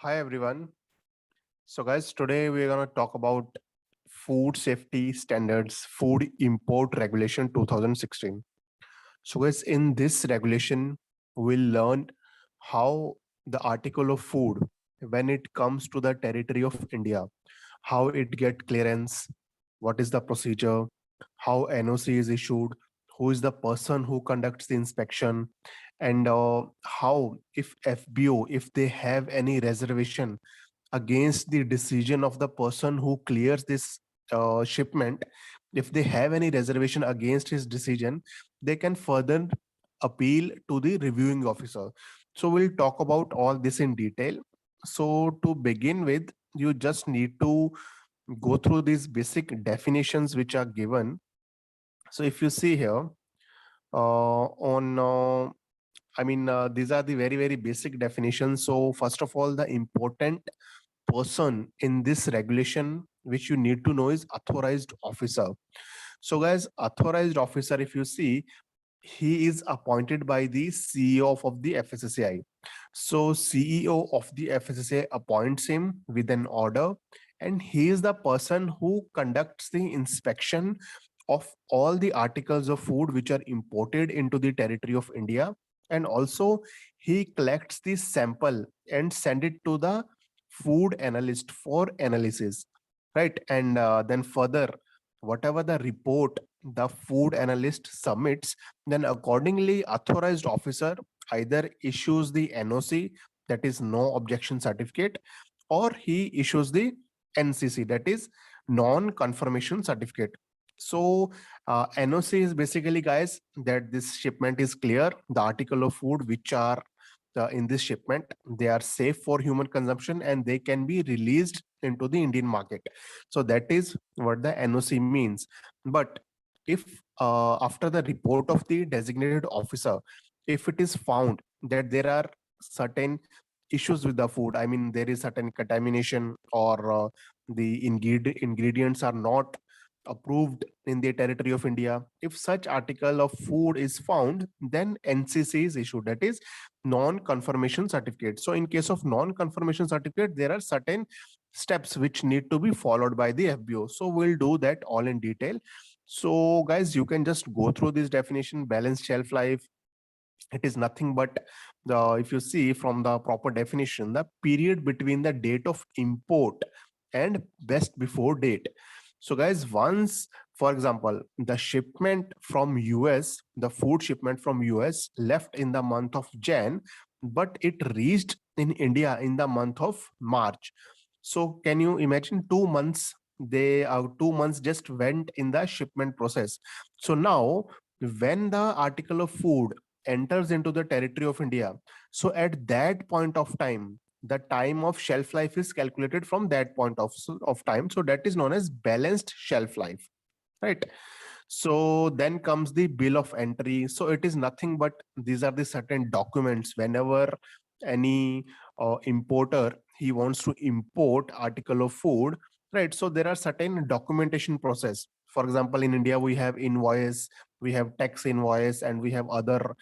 Hi everyone. So guys, today we're going to talk about food safety standards, food import regulation 2016. So guys, in this regulation, we'll learn how the article of food, when it comes to the territory of India, how it get clearance, what is the procedure, how NOC is issued, who is the person who conducts the inspection, and how if FBO, if they have any reservation against the decision of the person who clears this shipment, if they have any reservation against his decision, they can further appeal to the reviewing officer. So we'll talk about all this in detail. So to begin with, you just need to go through these basic definitions which are given. So if you see here, on these are the very basic definitions. So first of all, the important person in this regulation which you need to know is authorized officer. So guys, authorized officer, if you see, he is appointed by the CEO of the FSSAI. So CEO of the FSSAI appoints him with an order, and he is the person who conducts the inspection of all the articles of food which are imported into the territory of India. And also he collects the sample and send it to the food analyst for analysis, right? And then further, whatever the report the food analyst submits, then accordingly authorized officer either issues the NOC, that is no objection certificate, or he issues the NCC, that is non confirmation certificate. So NOC is basically, guys, that this shipment is clear, the article of food which are in this shipment, they are safe for human consumption and they can be released into the Indian market. So that is what the NOC means. But if after the report of the designated officer, if it is found that there are certain issues with the food, I mean there is certain contamination, or the ingredients are not approved in the territory of India, if such article of food is found, then NCC is issued, that is non-confirmation certificate. So in case of non-confirmation certificate, there are certain steps which need to be followed by the FBO. So we'll do that all in detail. So guys, you can just go through this definition. Balanced shelf life, it is nothing but if you see from the proper definition, the period between the date of import and best before date. So guys, once, for example, the shipment from US, the food shipment from US left in the month of Jan, but it reached in India in the month of March. So can you imagine 2 months, they 2 months just went in the shipment process. So now when the article of food enters into the territory of India, so at that point of time, the time of shelf life is calculated from that point of time. So that is known as balanced shelf life, right? So then comes the bill of entry. So it is nothing but these are the certain documents whenever any importer, he wants to import article of food, right? So there are certain documentation process. For example, in India we have invoice, we have tax invoice, and we have other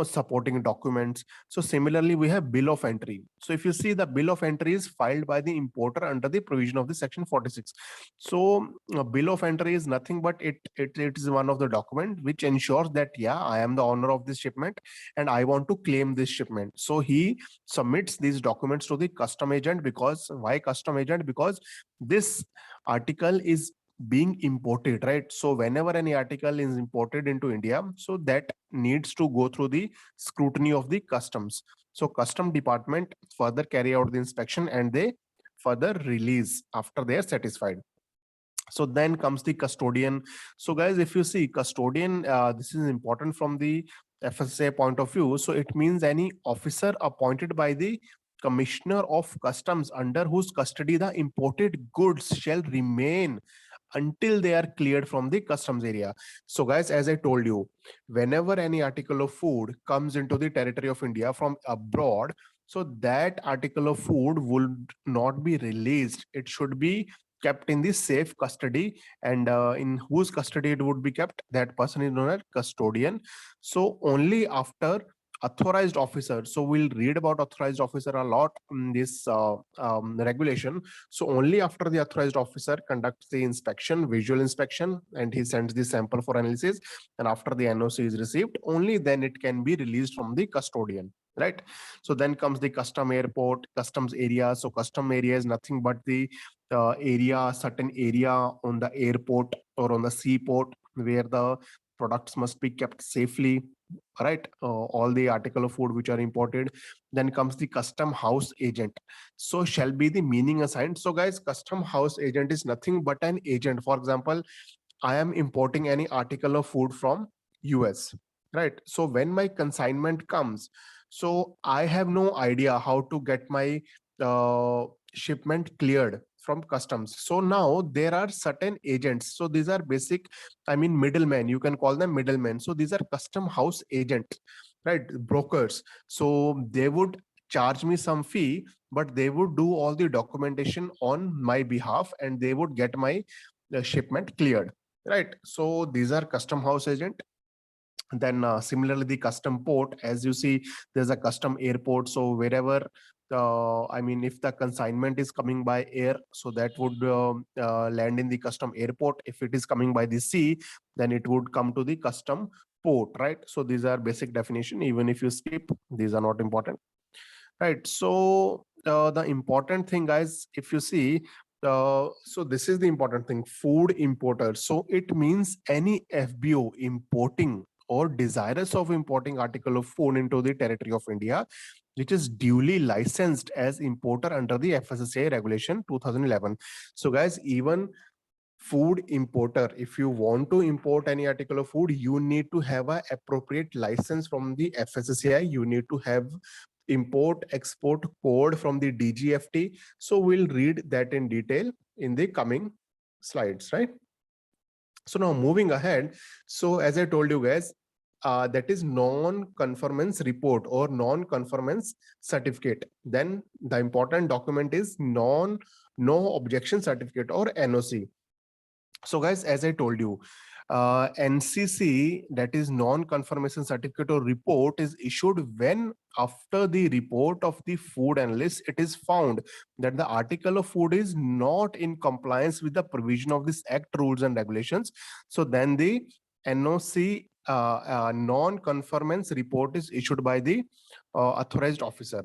supporting documents. So similarly we have bill of entry. So if you see, the bill of entry is filed by the importer under the provision of the section 46. So a bill of entry is nothing but it is one of the document which ensures that, yeah, I am the owner of this shipment and I want to claim this shipment. So he submits these documents to the custom agent. Because why custom agent? Because this article is being imported, right? So whenever any article is imported into India, so that needs to go through the scrutiny of the customs. So custom department further carry out the inspection and they further release after they are satisfied. So then comes the custodian. So guys, if you see custodian, this is important from the FSA point of view. So it means any officer appointed by the commissioner of customs under whose custody the imported goods shall remain until they are cleared from the customs area. So guys, as I told you, whenever any article of food comes into the territory of India from abroad, so that article of food would not be released. It should be kept in the safe custody, and in whose custody it would be kept, that person is known as custodian. So only after authorized officer. So we'll read about authorized officer a lot in this regulation. So only after the authorized officer conducts the inspection, visual inspection, and he sends the sample for analysis, and after the NOC is received, only then it can be released from the custodian, right? So then comes the custom airport, customs area. So custom area is nothing but the area, certain area on the airport or on the seaport where the products must be kept safely, right? All the article of food which are imported. Then comes the custom house agent. So shall be the meaning assigned. So guys, custom house agent is nothing but an agent. For example, I am importing any article of food from US, right? So when my consignment comes, so I have no idea how to get my shipment cleared from customs. So now there are certain agents. So these are basic, I mean, middlemen. You can call them middlemen. So these are custom house agents, right? Brokers. So they would charge me some fee, but they would do all the documentation on my behalf, and they would get my shipment cleared, right? So these are custom house agent. Then similarly, the custom port, as you see, there's a custom airport. So wherever I mean, if the consignment is coming by air, so that would land in the custom airport. If it is coming by the sea, then it would come to the custom port, right? So these are basic definition. Even if you skip, these are not important, right? So the important thing, guys, if you see, so this is the important thing: food importer. So it means any FBO importing or desirous of importing article of food into the territory of India, which is duly licensed as importer under the FSSAI regulation 2011. So guys, even food importer, if you want to import any article of food, you need to have a appropriate license from the FSSAI. You need to have import export code from the DGFT. So we'll read that in detail in the coming slides, right? So now moving ahead, so as I told you guys, that is non-conformance report or non-conformance certificate. Then the important document is no objection certificate or NOC. So guys, as I told you, NCC, that is non-confirmation certificate or report, is issued when after the report of the food analyst, it is found that the article of food is not in compliance with the provision of this act, rules and regulations. So then the NOC non-conformance report is issued by the authorized officer,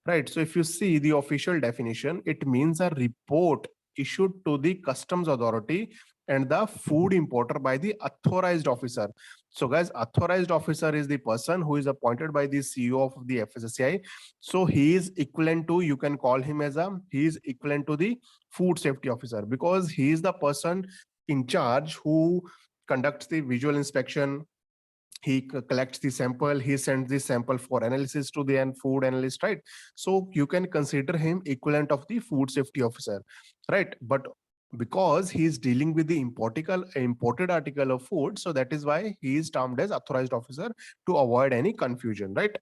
right? So if you see the official definition, it means a report issued to the customs authority and the food importer by the authorized officer. So guys, authorized officer is the person who is appointed by the CEO of the FSSAI. So he is equivalent to, you can call him as he is equivalent to the food safety officer, because he is the person in charge who conducts the visual inspection. He collects the sample, he sends the sample for analysis to the food analyst, right? So you can consider him equivalent of the food safety officer, right? But because he is dealing with the imported article of food, so that is why he is termed as authorized officer, to avoid any confusion, right?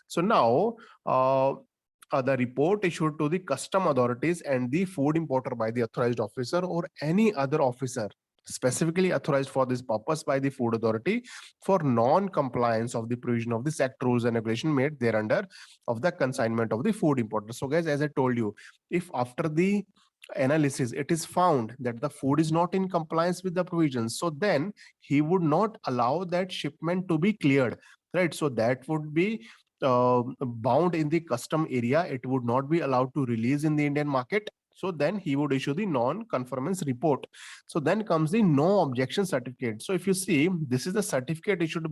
So now the report issued to the custom authorities and the food importer by the authorized officer or any other officer specifically authorized for this purpose by the food authority for non-compliance of the provision of this act, rules and regulation made thereunder of the consignment of the food importer. So guys, as I told you, if after the analysis it is found that the food is not in compliance with the provisions, so then he would not allow that shipment to be cleared, right? So that would be bound in the custom area. It would not be allowed to release in the Indian market. So then he would issue the non-conformance report. So then comes the no objection certificate. So if you see, this is the certificate issued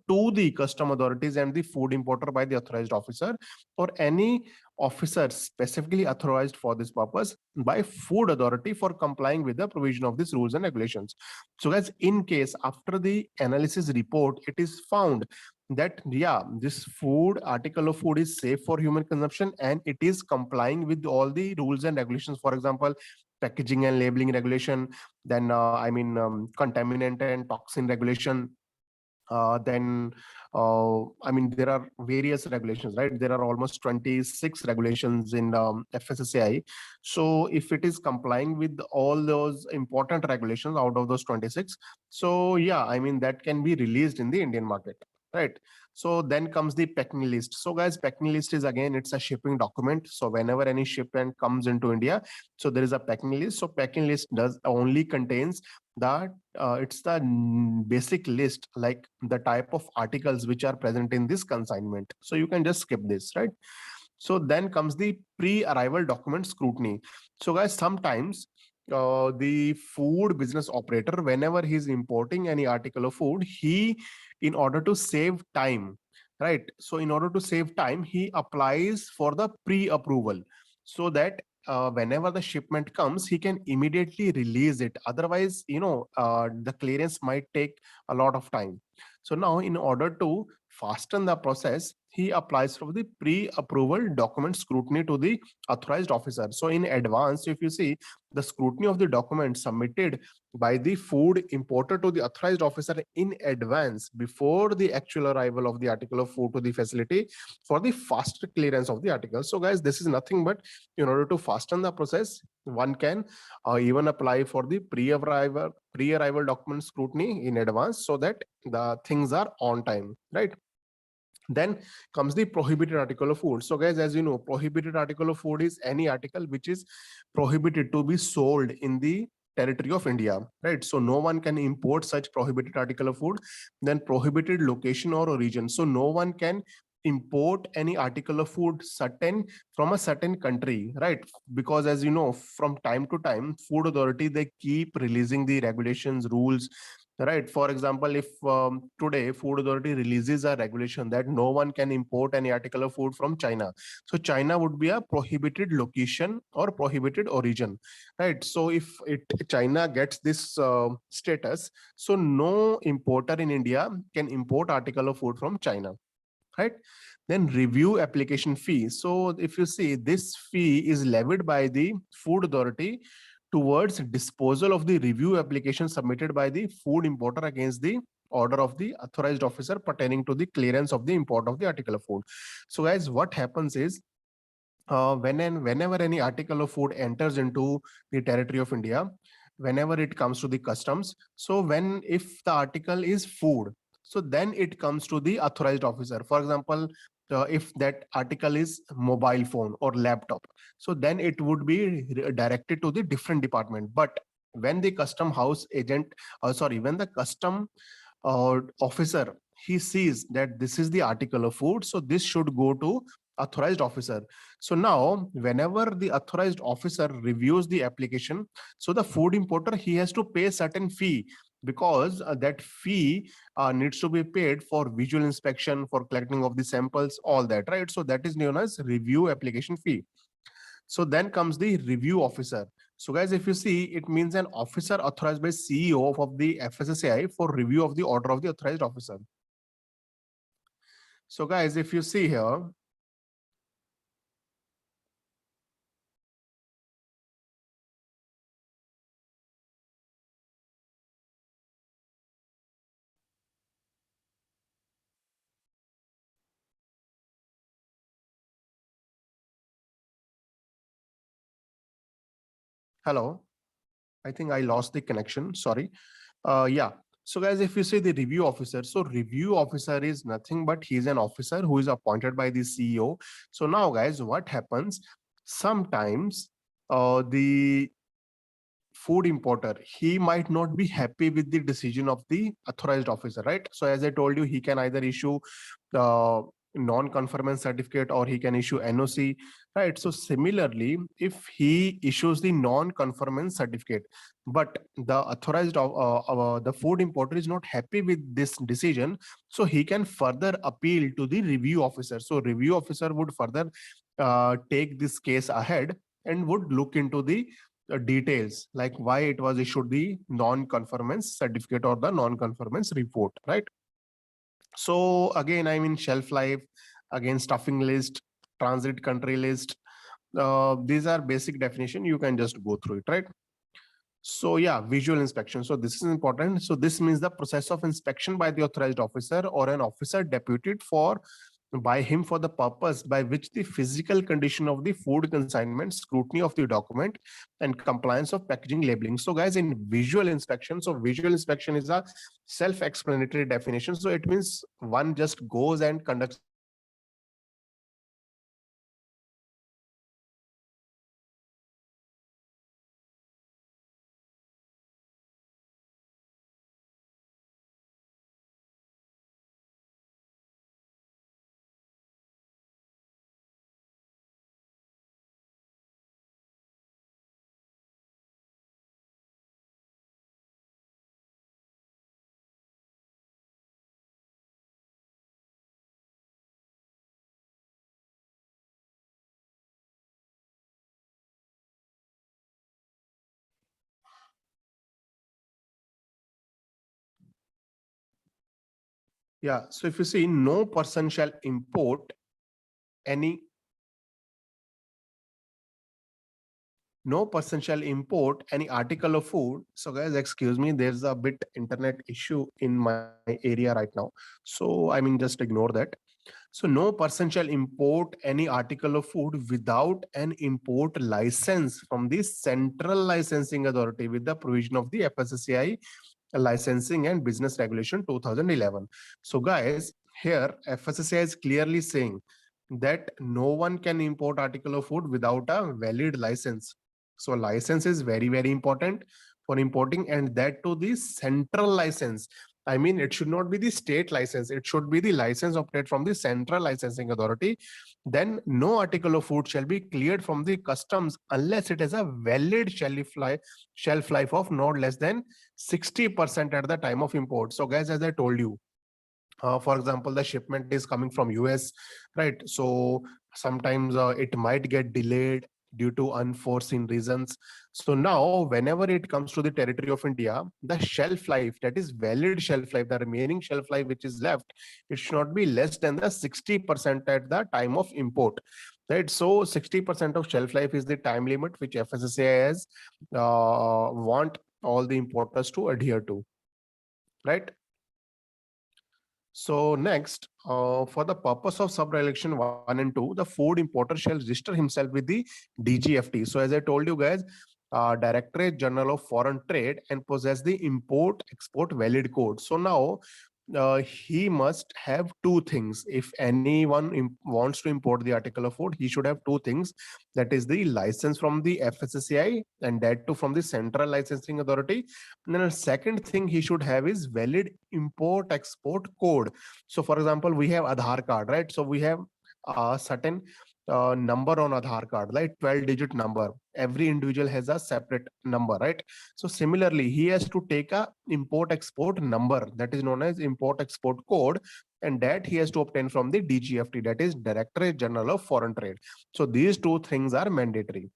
to the custom authorities and the food importer by the authorized officer or any officer specifically authorized for this purpose by food authority for complying with the provision of these rules and regulations. So guys, in case after the analysis report, it is found that yeah, this food article of food is safe for human consumption and it is complying with all the rules and regulations, for example, packaging and labeling regulation, then contaminant and toxin regulation, then I mean, there are various regulations, right? There are almost 26 regulations in FSSAI. So if it is complying with all those important regulations out of those 26, so yeah, I mean, that can be released in the Indian market. right? So then comes the packing list. So guys, packing list is, again, it's a shipping document. So whenever any shipment comes into India, so there is a packing list. So packing list does only contains the it's the basic list, like the type of articles which are present in this consignment. So you can just skip this, right? So then comes the pre-arrival document scrutiny. So guys, sometimes the food business operator, whenever he's importing any article of food, he, in order to save time, right? So in order to save time, he applies for the pre-approval, so that whenever the shipment comes, he can immediately release it. Otherwise, the clearance might take a lot of time. So now, in order to fasten the process, he applies for the pre-approval document scrutiny to the authorized officer. So in advance, if you see, the scrutiny of the document submitted by the food importer to the authorized officer in advance, before the actual arrival of the article of food to the facility, for the faster clearance of the article. So guys, this is nothing but, in order to fasten the process, one can even apply for the pre-arrival document scrutiny in advance, so that the things are on time, right? Then comes the prohibited article of food. So guys, as you know, prohibited article of food is any article which is prohibited to be sold in the territory of India, right? So no one can import such prohibited article of food. Then prohibited location or origin. So no one can import any article of food certain from a certain country, right? Because as you know, from time to time, food authority, they keep releasing the regulations, rules, right? For example, if today food authority releases a regulation that no one can import any article of food from China, so China would be a prohibited location or prohibited origin, right? So if China gets this status, so no importer in India can import article of food from China, right? Then review application fee. So if you see, this fee is levied by the food authority towards disposal of the review application submitted by the food importer against the order of the authorized officer pertaining to the clearance of the import of the article of food. So guys, what happens is, whenever any article of food enters into the territory of India, whenever it comes to the customs, so if the article is food, so then it comes to the authorized officer. For example, if that article is mobile phone or laptop, so then it would be directed to the different department. But when the custom house agent, when the custom officer, he sees that this is the article of food, so this should go to authorized officer. So now, whenever the authorized officer reviews the application, so the food importer, he has to pay certain fee, because that fee needs to be paid for visual inspection, for collecting of the samples, all that, right? So that is known as review application fee. So then comes the review officer. So guys, if you see, it means an officer authorized by CEO of the FSSAI for review of the order of the authorized officer. So guys, if you see here, hello, I think I lost the connection. Sorry. Yeah. So guys, if you see the review officer, so review officer is nothing but he's an officer who is appointed by the CEO. So now guys, what happens? Sometimes the food importer, he might not be happy with the decision of the authorized officer, right? So as I told you, he can either issue the non-conformance certificate or he can issue NOC, right? So similarly, if he issues the non-conformance certificate, but the authorized the food importer is not happy with this decision, so he can further appeal to the review officer. So review officer would further take this case ahead and would look into the details, like why it was issued the non-conformance certificate or the non-conformance report, right? So again, I mean, shelf life, again, stuffing list, transit country list, these are basic definition, you can just go through it, right? So yeah, visual inspection. So this is important. So this means the process of inspection by the authorized officer or an officer deputed for by him for the purpose by which the physical condition of the food consignment, scrutiny of the document, and compliance of packaging labeling. So guys, in visual inspection, so visual inspection is a self-explanatory definition. So it means one just goes and conducts a visual inspection of the packaging, labeling, compliance of packaging labeling, compliance of packaging labeling, Yeah, so if you see, no person shall import any, no person shall import any article of food. So guys, excuse me, there's a bit internet issue in my area right now. So I mean, just ignore that. So no person shall import any article of food without an import license from the Central Licensing Authority with the provision of the FSSAI Licensing and Business Regulation 2011. So guys, here FSSAI is clearly saying that no one can import article of food without a valid license. So license is very, very important for importing, and that to the central license. I mean, it should not be the state license. It should be the license obtained from the Central Licensing Authority. Then no article of food shall be cleared from the customs unless it has a valid shelf life of not less than 60% at the time of import. So guys, as I told you, for example, the shipment is coming from US, right? So sometimes it might get delayed due to unforeseen reasons. So now whenever it comes to the territory of India, the shelf life, that is valid shelf life, the remaining shelf life which is left, it should not be less than the 60% at the time of import, right? So 60% of shelf life is the time limit which FSSAI has want all the importers to adhere to, right? So next, for the purpose of sub-regulation 1 and 2, the food importer shall register himself with the DGFT. So as I told you guys, Directorate General of Foreign Trade, and possess the import export valid code. So now he must have two things. If anyone wants to import the article of food, he should have two things. That is the license from the FSSAI, and that too from the Central Licensing Authority. And then the second thing he should have is valid import export code. So for example, we have Aadhaar card, right? So we have a certain number on Aadhaar card, like 12-digit number. Every individual has a separate number, right? So similarly, he has to take a import export number that is known as import export code, and that he has to obtain from the DGFT, that is Directorate General of Foreign Trade. So these two things are mandatory.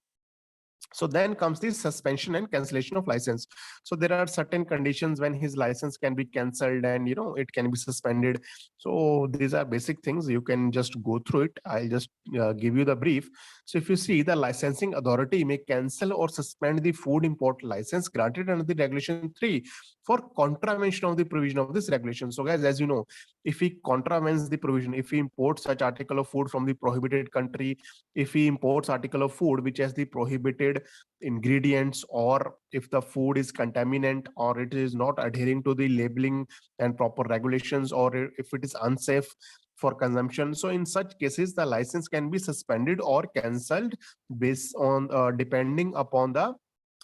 So then comes the suspension and cancellation of license. So there are certain conditions when his license can be cancelled, and it can be suspended. So these are basic things. You can just go through it. I'll just give you the brief. So if you see, the licensing authority may cancel or suspend the food import license granted under the regulation 3 for contravention of the provision of this regulation. So guys, as you know, if he contravenes the provision, if he imports such article of food from the prohibited country, if he imports article of food which has the prohibited ingredients, or if the food is contaminant, or it is not adhering to the labeling and proper regulations, or if it is unsafe for consumption, so in such cases the license can be suspended or cancelled based on depending upon the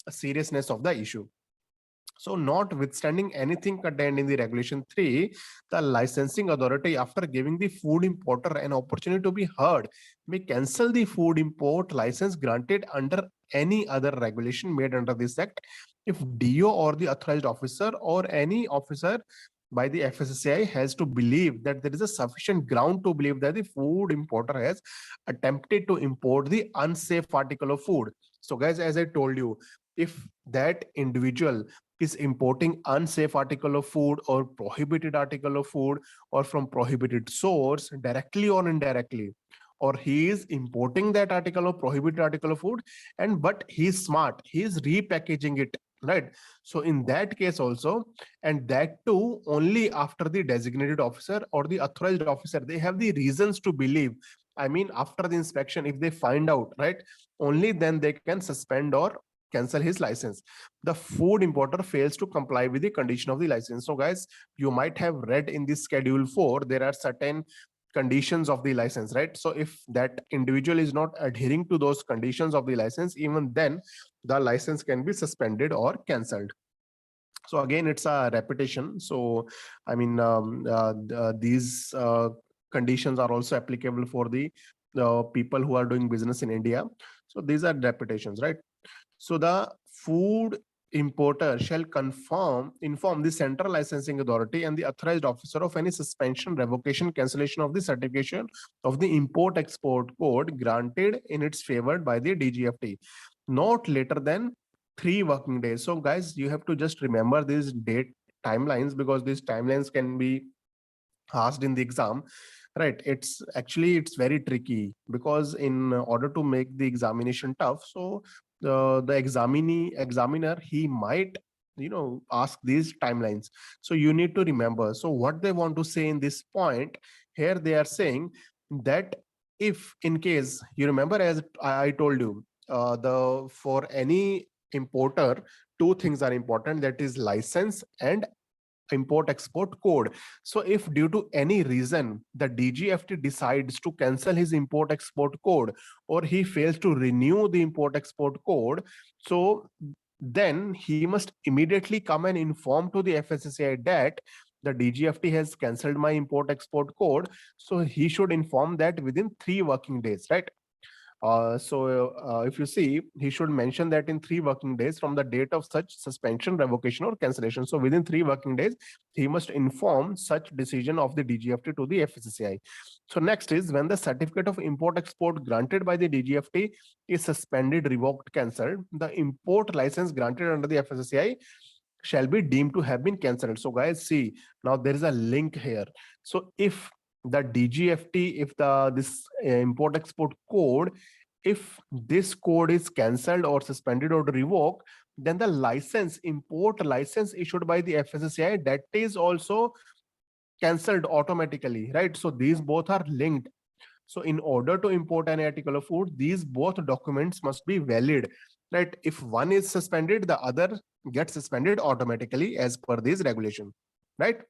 seriousness of the issue. So notwithstanding anything contained in the regulation 3, the licensing authority, after giving the food importer an opportunity to be heard, may cancel the food import license granted under any other regulation made under this act if DO or the authorized officer or any officer by the FSSAI has to believe that there is a sufficient ground to believe that the food importer has attempted to import the unsafe article of food. So guys, as I told you, if that individual is importing unsafe article of food or prohibited article of food or from prohibited source, directly or indirectly, or he is importing that article of prohibited article of food, and but he is smart, he is repackaging it right? So in that case also, and that too only after the designated officer or the authorized officer, they have the reasons to believe, I mean after the inspection, if they find out, right, only then they can suspend or cancel his license. The food importer fails to comply with the condition of the license. So guys, you might have read in the schedule 4, there are certain conditions of the license, right? So if that individual is not adhering to those conditions of the license, even then the license can be suspended or cancelled. So again, it's a repetition. So I mean, these conditions are also applicable for the people who are doing business in India. So these are repetitions, right? So the food importer shall inform the central licensing authority and the authorized officer of any suspension, revocation, cancellation of the certification of the import export code granted in its favor by the DGFT, not later than 3 working days. So guys, you have to just remember these date timelines, because these timelines can be asked in the exam, right? It's very tricky, because in order to make the examination tough, so the examiner, he might ask these timelines. So you need to remember. So what they want to say in this point here, they are saying that if in case you remember, as I told you, the for any importer, two things are important, that is license and import export code. So if due to any reason the DGFT decides to cancel his import export code, or he fails to renew the import export code, so then he must immediately come and inform to the FSSAI that the DGFT has cancelled my import export code. So he should inform that within 3 working days, right? If you see, he should mention that in 3 working days from the date of such suspension, revocation, or cancellation. So within 3 working days, he must inform such decision of the DGFT to the FSSAI. So next is when the certificate of import export granted by the DGFT is suspended, revoked, cancelled, the import license granted under the FSSAI shall be deemed to have been cancelled. So guys, see, now there is a link here. So if the DGFT, if this import export code, if this code is cancelled or suspended or revoked, then the license, import license issued by the FSSAI, that is also cancelled automatically, right? So these both are linked. So in order to import any article of food, these both documents must be valid, right? If one is suspended, the other gets suspended automatically as per this regulation, right?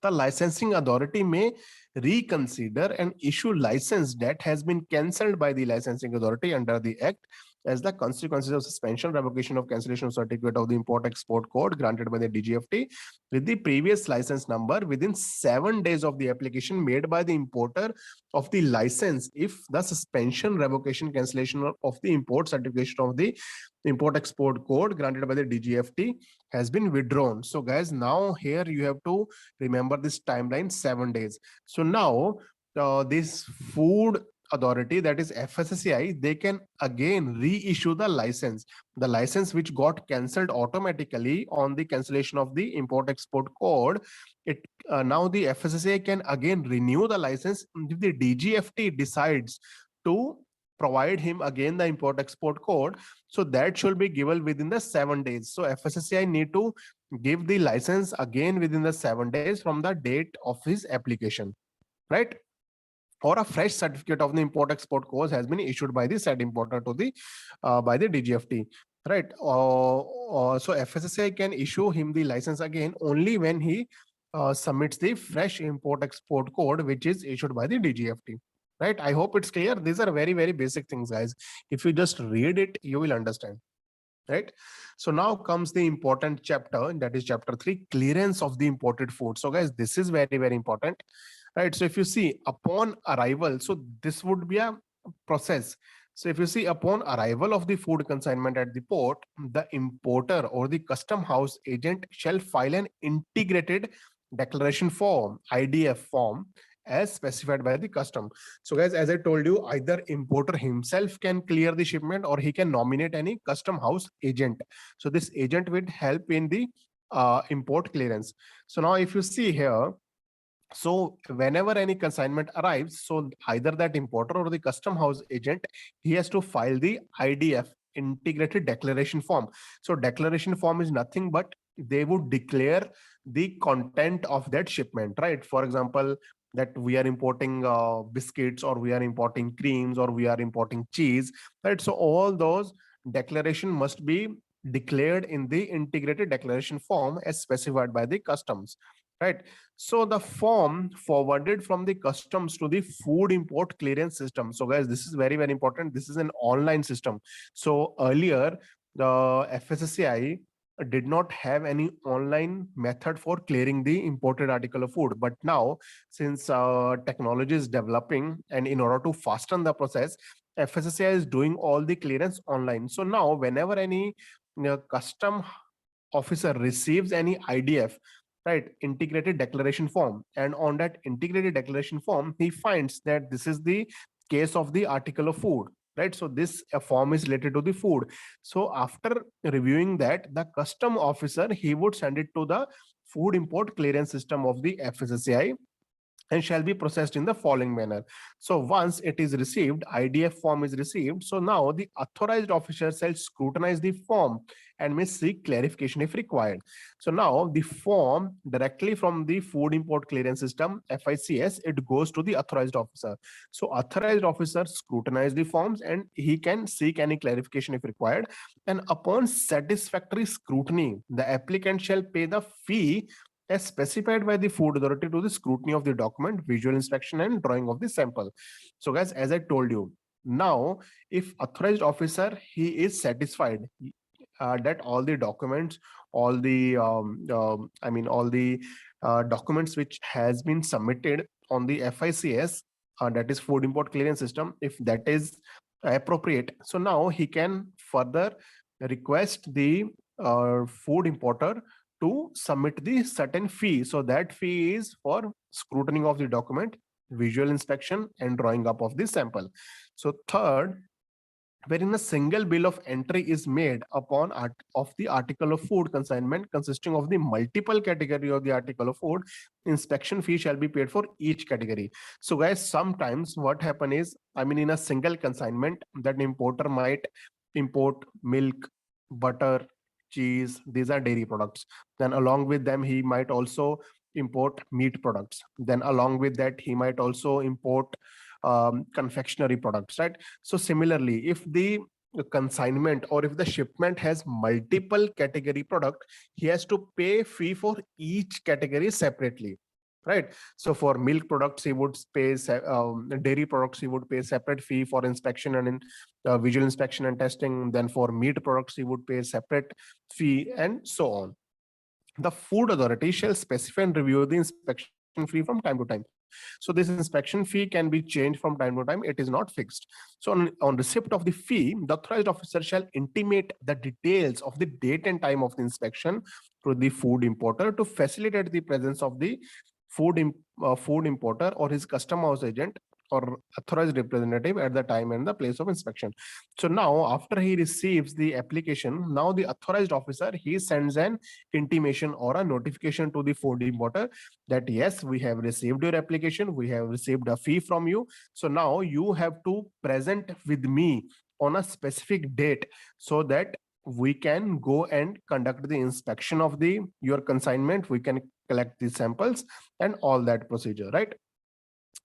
The licensing authority may reconsider and issue license that has been cancelled by the licensing authority under the act as the consequences of suspension, revocation of cancellation of certificate of the import export code granted by the DGFT with the previous license number within 7 days of the application made by the importer of the license, if the suspension, revocation, cancellation of the import certification of the import export code granted by the DGFT has been withdrawn. So guys, now here you have to remember this timeline, 7 days. So now this food authority, that is FSSAI, they can again reissue the license which got cancelled automatically on the cancellation of the import export code. It now the FSSAI can again renew the license if the DGFT decides to provide him again the import export code. So that should be given within the 7 days. So FSSAI need to give the license again within the 7 days from the date of his application, right? Or a fresh certificate of the import export code has been issued by the said importer to the by the DGFT, right? So FSSAI can issue him the license again only when he submits the fresh import export code which is issued by the DGFT, right? I hope it's clear. These are very, very basic things, guys. If you just read it, you will understand, right? So now comes the important chapter, that is chapter 3, clearance of the imported food. So guys, this is very, very important, right? So if you see upon arrival, so this would be a process. So if you see upon arrival of the food consignment at the port, the importer or the custom house agent shall file an integrated declaration form, IDF form, as specified by the custom. So guys, as I told you, either importer himself can clear the shipment or he can nominate any custom house agent. So this agent will help in the import clearance. So now if you see here, so whenever any consignment arrives, so either that importer or the custom house agent, he has to file the IDF integrated declaration form. So declaration form is nothing but they would declare the content of that shipment, right? For example, that we are importing biscuits, or we are importing creams, or we are importing cheese, right? So all those declaration must be declared in the integrated declaration form as specified by the customs, right? So the form forwarded from the customs to the food import clearance system. So guys, this is very, very important. This is an online system. So earlier, the FSSAI did not have any online method for clearing the imported article of food. But now, since technology is developing, and in order to fasten the process, FSSAI is doing all the clearance online. So now, whenever any custom officer receives any IDF, right, integrated declaration form, and on that integrated declaration form, he finds that this is the case of the article of food, right? So this form is related to the food. So after reviewing that, the custom officer, he would send it to the food import clearance system of the FSSAI, and shall be processed in the following manner. So once it is received, IDF form is received. So now the authorized officer shall scrutinize the form and may seek clarification if required. So now the form directly from the food import clearance system, FICS, it goes to the authorized officer. So authorized officer scrutinize the forms and he can seek any clarification if required. And upon satisfactory scrutiny, the applicant shall pay the fee as specified by the food authority to the scrutiny of the document, visual inspection, and drawing of the sample. So guys, as I told you, now if authorized officer, he is satisfied that all the documents, all the all the documents which has been submitted on the FICS, that is food import clearance system, if that is appropriate, so now he can further request the food importer to submit the certain fee. So that fee is for scrutiny of the document, visual inspection, and drawing up of the sample. So third, wherein a single bill of entry is made upon of the article of food consignment consisting of the multiple category of the article of food, inspection fee shall be paid for each category. So guys, sometimes what happen is, in a single consignment, that importer might import milk, butter, cheese, these are dairy products. Then along with them, he might also import meat products. Then along with that, he might also import confectionery products, right? So similarly, if the consignment or if the shipment has multiple category product, he has to pay fee for each category separately, right? So for milk products, he would pay dairy products, he would pay separate fee for inspection and visual inspection and testing. Then for meat products, he would pay separate fee, and so on. The food authority shall specify and review the inspection fee from time to time. So this inspection fee can be changed from time to time. It is not fixed. So on receipt of the fee, the authorized officer shall intimate the details of the date and time of the inspection to the food importer to facilitate the presence of the food importer or his custom house agent or authorized representative at the time and the place of inspection. So now after he receives the application, now the authorized officer, he sends an intimation or a notification to the food importer that yes, we have received your application, we have received a fee from you. So now you have to present with me on a specific date so that we can go and conduct the inspection of your consignment, we can collect the samples and all that procedure, right?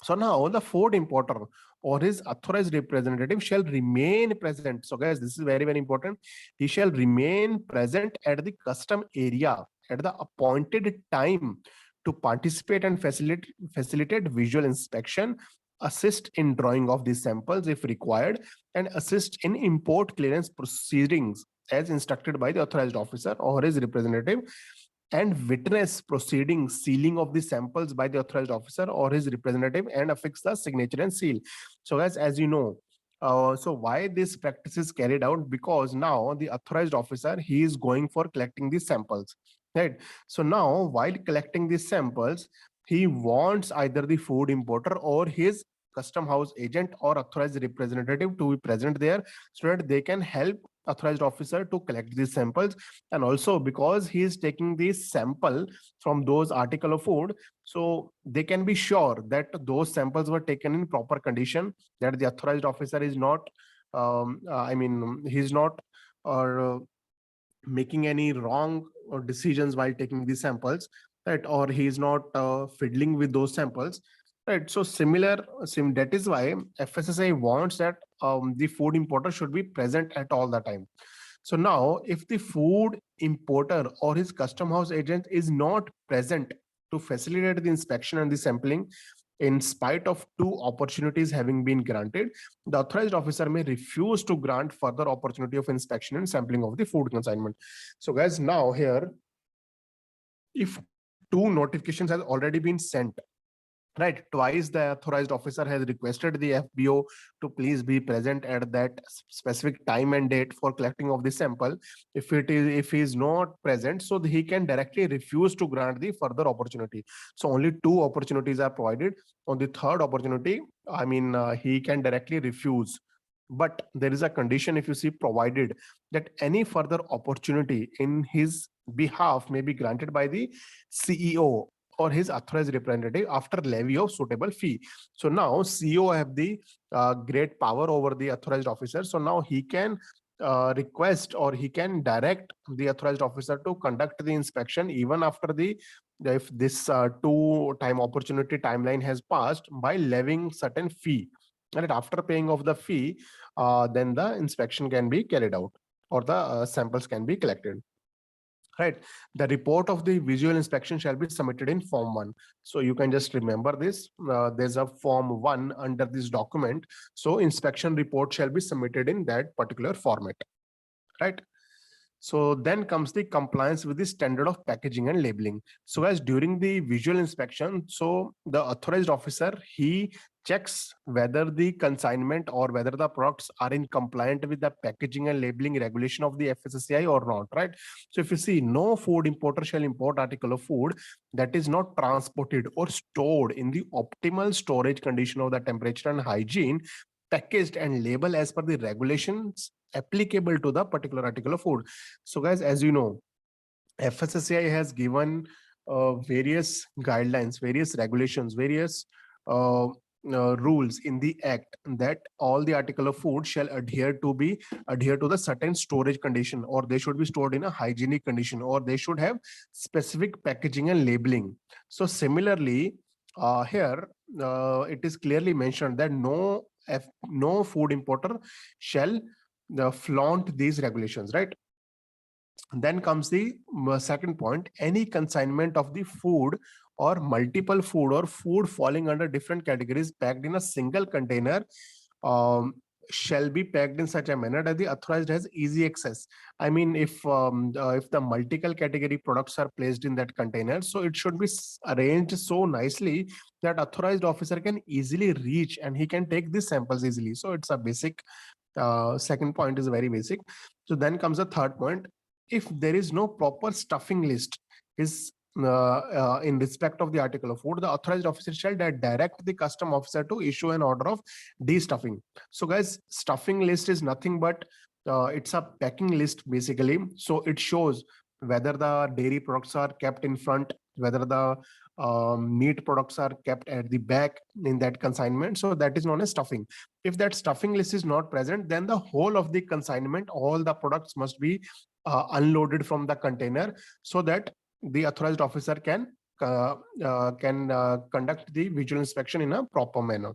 So now the food importer or his authorized representative shall remain present. So guys, this is very, very important. He shall remain present at the custom area at the appointed time to participate and facilitate visual inspection, assist in drawing of these samples if required, and assist in import clearance proceedings as instructed by the authorized officer or his representative, and witness proceedings, sealing of the samples by the authorized officer or his representative, and affix the signature and seal. So guys, as you know, so why this practice is carried out? Because now the authorized officer, he is going for collecting these samples, right? So now while collecting these samples, he wants either the food importer or his custom house agent or authorized representative to be present there so that they can help authorized officer to collect these samples. And also because he is taking this sample from those article of food, so they can be sure that those samples were taken in proper condition, that the authorized officer is not he's not making any wrong decisions while taking these samples, right? Or he's not fiddling with those samples, right? So that is why FSSAI wants that the food importer should be present at all the time. So now, if the food importer or his custom house agent is not present to facilitate the inspection and the sampling, in spite of two opportunities having been granted, the authorized officer may refuse to grant further opportunity of inspection and sampling of the food consignment. So guys, now here, if two notifications has already been sent, right, twice the authorized officer has requested the FBO to please be present at that specific time and date for collecting of the sample. If he is not present, so he can directly refuse to grant the further opportunity. So only two opportunities are provided. On the third opportunity, he can directly refuse. But there is a condition, if you see, provided that any further opportunity in his behalf may be granted by the CEO or his authorized representative after levy of suitable fee. So now CEO have the great power over the authorized officer. So now he can request or he can direct the authorized officer to conduct the inspection even after if this two-time opportunity timeline has passed by levying certain fee. And after paying off the fee, then the inspection can be carried out or the samples can be collected. Right. The report of the visual inspection shall be submitted in Form 1. So you can just remember this. There's a Form 1 under this document. So inspection report shall be submitted in that particular format. Right. So then comes the compliance with the standard of packaging and labeling. So as during the visual inspection, so the authorized officer, he checks whether the consignment or whether the products are in compliant with the packaging and labeling regulation of the FSSAI or not, right? So if you see, no food importer shall import article of food that is not transported or stored in the optimal storage condition of the temperature and hygiene, packaged and labeled as per the regulations applicable to the particular article of food. So guys, as you know, FSSAI has given various guidelines, various regulations, various rules in the act that all the article of food shall adhere to the certain storage condition, or they should be stored in a hygienic condition, or they should have specific packaging and labeling. So similarly, here it is clearly mentioned that no food importer shall flaunt these regulations, right? Then comes the second point: any consignment of the food or multiple food or food falling under different categories packed in a single container shall be packed in such a manner that the authorized has easy access. I mean, if the multiple category products are placed in that container, so it should be arranged so nicely that authorized officer can easily reach and he can take these samples easily. So it's a basic. Second point is very basic. So then comes the third point: if there is no proper stuffing list is in respect of the article of food, the authorized officer shall direct the custom officer to issue an order of destuffing. So guys, stuffing list is nothing but it's a packing list basically. So it shows whether the dairy products are kept in front, whether the meat products are kept at the back in that consignment. So that is known as stuffing. If that stuffing list is not present, then the whole of the consignment, all the products must be unloaded from the container so that the authorized officer can conduct the visual inspection in a proper manner.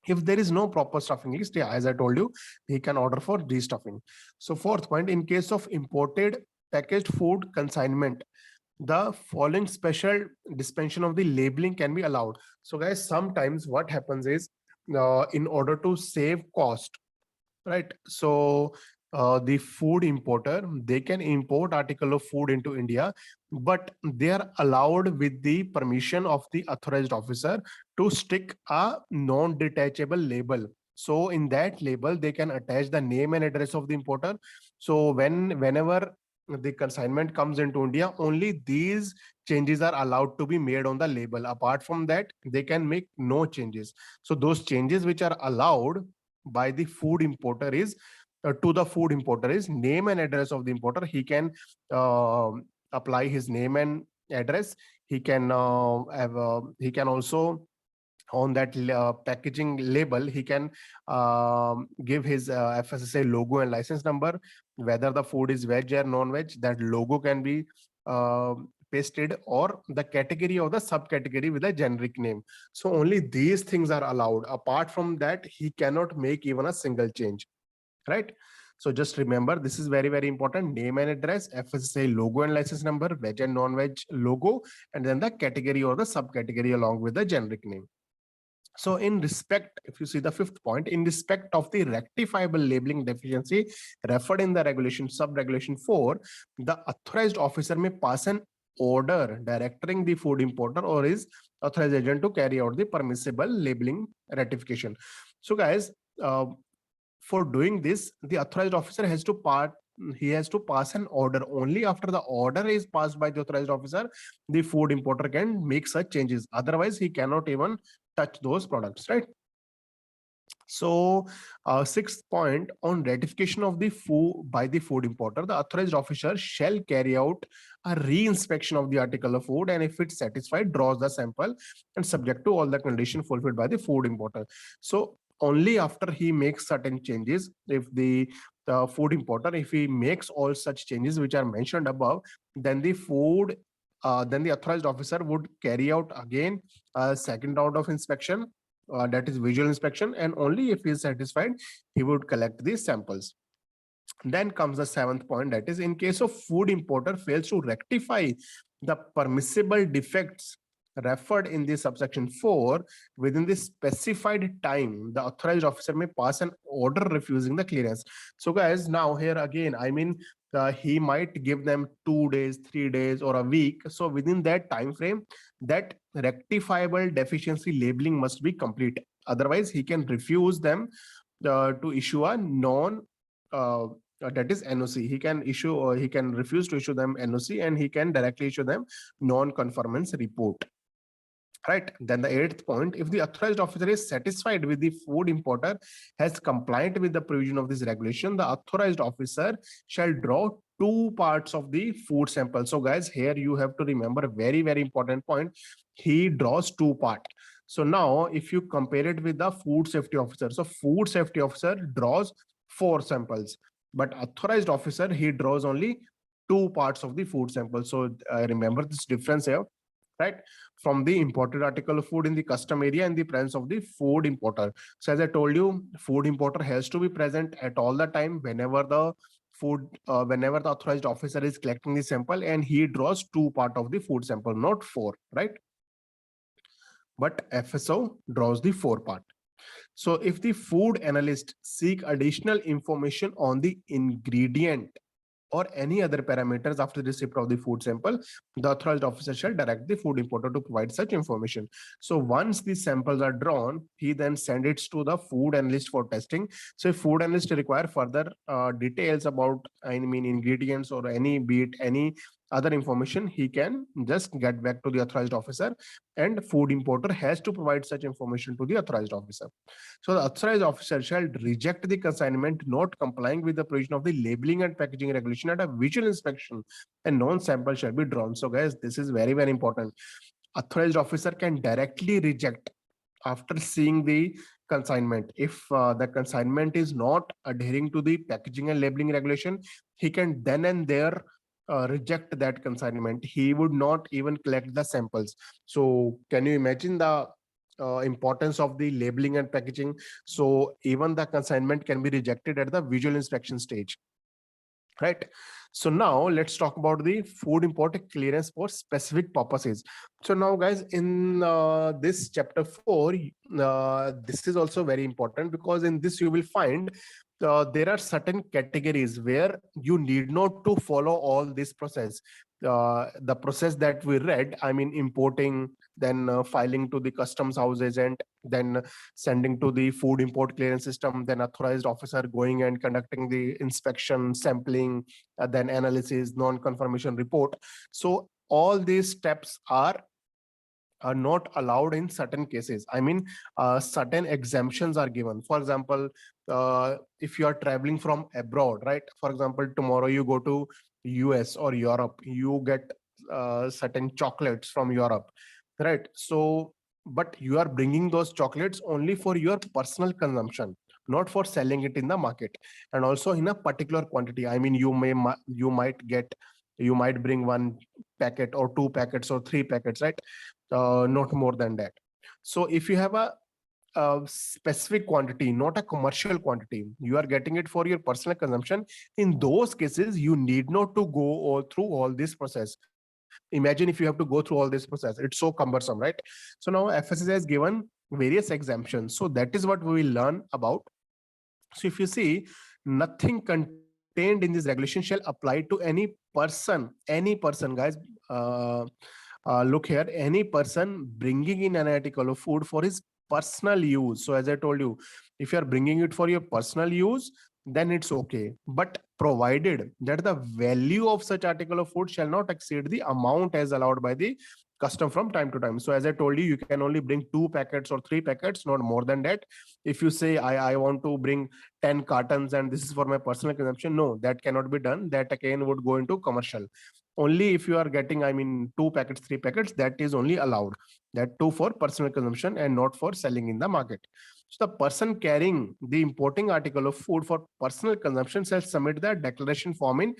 If there is no proper stuffing list, yeah, as I told you, he can order for destuffing. So fourth point: in case of imported packaged food consignment, the following special dispensation of the labeling can be allowed. So guys, sometimes what happens is in order to save cost, right? So the food importer, they can import article of food into India, but they are allowed with the permission of the authorized officer to stick a non-detachable label. So in that label, they can attach the name and address of the importer. So whenever the consignment comes into India, only these changes are allowed to be made on the label. Apart from that, they can make no changes. So those changes which are allowed by the food importer is to the food importer is name and address of the importer. He can apply his name and address. He can he can also on that packaging label, he can give his FSSAI logo and license number. Whether the food is veg or non-veg, that logo can be pasted, or the category or the subcategory with a generic name. So only these things are allowed. Apart from that, he cannot make even a single change, right? So just remember, this is very, very important. Name and address, FSSAI logo and license number, veg and non-veg logo, and then the category or the subcategory along with the generic name. So in respect, if you see the fifth point, in respect of the rectifiable labeling deficiency referred in the regulation, sub-regulation 4, the authorized officer may pass an order directing the food importer or his authorized agent to carry out the permissible labeling rectification. So guys, for doing this, the authorized officer has to pass an order. Only after the order is passed by the authorized officer, the food importer can make such changes. Otherwise, he cannot even touch those products, right? So sixth point, on ratification of the food by the food importer, the authorized officer shall carry out a re-inspection of the article of food, and if it's satisfied, draws the sample and subject to all the conditions fulfilled by the food importer. So only after he makes certain changes, if the food importer, if he makes all such changes which are mentioned above, then the authorized officer would carry out again a second round of inspection, that is visual inspection, and only if he is satisfied, he would collect these samples. Then comes the seventh point, that is, in case of food importer fails to rectify the permissible defects referred in the subsection 4 within the specified time, the authorized officer may pass an order refusing the clearance. So guys, now here again, I mean, he might give them 2 days, 3 days, or a week. So within that time frame, that rectifiable deficiency labeling must be complete. Otherwise, he can refuse them to issue a that is NOC. He can refuse to issue them NOC, and he can directly issue them non-conformance report. Right. Then the eighth point, if the authorized officer is satisfied with the food importer has compliant with the provision of this regulation, the authorized officer shall draw 2 parts of the food sample. So guys, here you have to remember a very, very important point. He draws 2 parts. So now if you compare it with the food safety officer, so food safety officer draws 4 samples, but authorized officer, he draws only 2 parts of the food sample. So remember this difference here, right? From the imported article of food in the custom area and the presence of the food importer. So as I told you, food importer has to be present at all the time whenever the authorized officer is collecting the sample, and he draws 2 part of the food sample, not 4, right? But FSO draws the 4 part. So if the food analyst seek additional information on the ingredient or any other parameters after the receipt of the food sample, the authorized officer shall direct the food importer to provide such information. So once these samples are drawn, he then sends it to the food analyst for testing. So if food analyst require further details about, I mean, ingredients or any other information, he can just get back to the authorized officer, and food importer has to provide such information to the authorized officer. So the authorized officer shall reject the consignment not complying with the provision of the labeling and packaging regulation at a visual inspection, and non-sample shall be drawn. So guys, this is very, very important. Authorized officer can directly reject after seeing the consignment. If the consignment is not adhering to the packaging and labeling regulation, he can then and there reject that consignment. He would not even collect the samples. So can you imagine the importance of the labeling and packaging? So even the consignment can be rejected at the visual inspection stage, right? So now let's talk about the food import clearance for specific purposes. So now guys, in this chapter 4, this is also very important, because in this you will find there are certain categories where you need not to follow all this process. The process that we read, I mean, importing, then filing to the customs house agent, then sending to the food import clearance system, then authorized officer going and conducting the inspection, sampling, then analysis, non-confirmation report. So all these steps are not allowed in certain cases. I mean, certain exemptions are given. For example, if you are traveling from abroad, right? For example, tomorrow you go to US or Europe, you get certain chocolates from Europe, right? So but you are bringing those chocolates only for your personal consumption, not for selling it in the market, and also in a particular quantity. I mean, you might bring one packet or two packets or three packets, right? Not more than that. So if you have a specific quantity, not a commercial quantity, you are getting it for your personal consumption. In those cases, you need not to go through all this process. Imagine if you have to go through all this process, it's so cumbersome, right? So now FSSAI has given various exemptions. So that is what we will learn about. So if you see, nothing contained in this regulation shall apply to any person, guys. Uh, Look here, any person bringing in an article of food for his personal use. So as I told you, if you are bringing it for your personal use, then it's okay. But provided that the value of such article of food shall not exceed the amount as allowed by the custom from time to time. So as I told you can only bring two packets or three packets, not more than that. If you say I want to bring 10 cartons and this is for my personal consumption, no, that cannot be done. That again would go into commercial. Only if you are getting, I mean, two packets, three packets, that is only allowed. That too for personal consumption and not for selling in the market. So the person carrying the importing article of food for personal consumption shall submit the declaration form in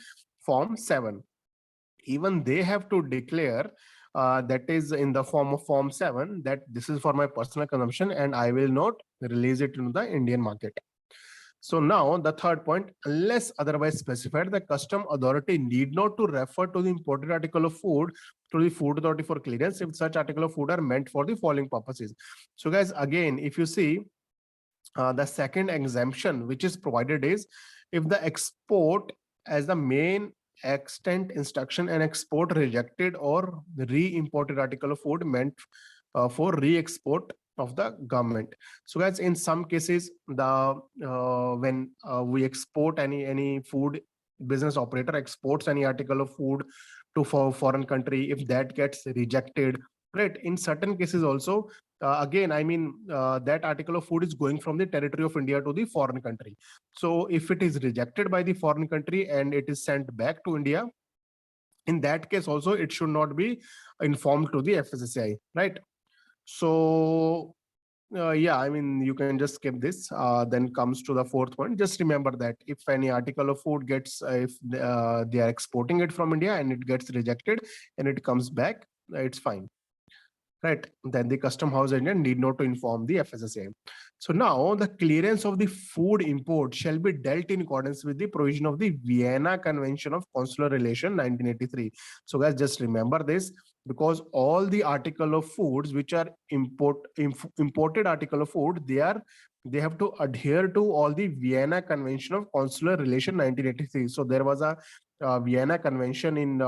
Form 7. Even they have to declare, that is in the form of Form 7, that this is for my personal consumption and I will not release it into the Indian market. So now the third point, unless otherwise specified, the custom authority need not to refer to the imported article of food to the food authority for clearance if such article of food are meant for the following purposes. So guys, again, if you see, the second exemption which is provided is if the export as the main extent instruction and export rejected or re-imported article of food meant for re-export of the government. So guys, in some cases, the when we export any food, business operator exports any article of food to foreign country, if that gets rejected, right? In certain cases also, again, I mean, that article of food is going from the territory of India to the foreign country. So if it is rejected by the foreign country and it is sent back to India, in that case also it should not be informed to the FSSAI, right? So yeah, I mean, you can just skip this. Then comes to the fourth point. Just remember that if any article of food gets, if they are exporting it from India and it gets rejected and it comes back, it's fine, right? Then the custom house agent need not to inform the FSSAI. So now the clearance of the food import shall be dealt in accordance with the provision of the Vienna Convention of Consular Relation 1983. So guys, just remember this, because all the article of foods which are imported article of food, they have to adhere to all the Vienna Convention of Consular Relation 1983. So there was a Vienna Convention in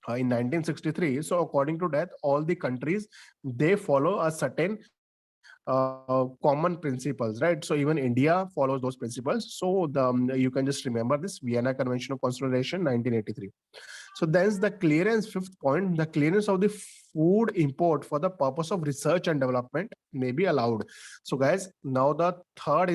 1963. So according to that, all the countries, they follow a certain common principles, right? So even India follows those principles. So you can just remember this Vienna Convention of Consideration 1983. So there's the clearance, fifth point, the clearance of the food import for the purpose of research and development may be allowed. So guys, now the third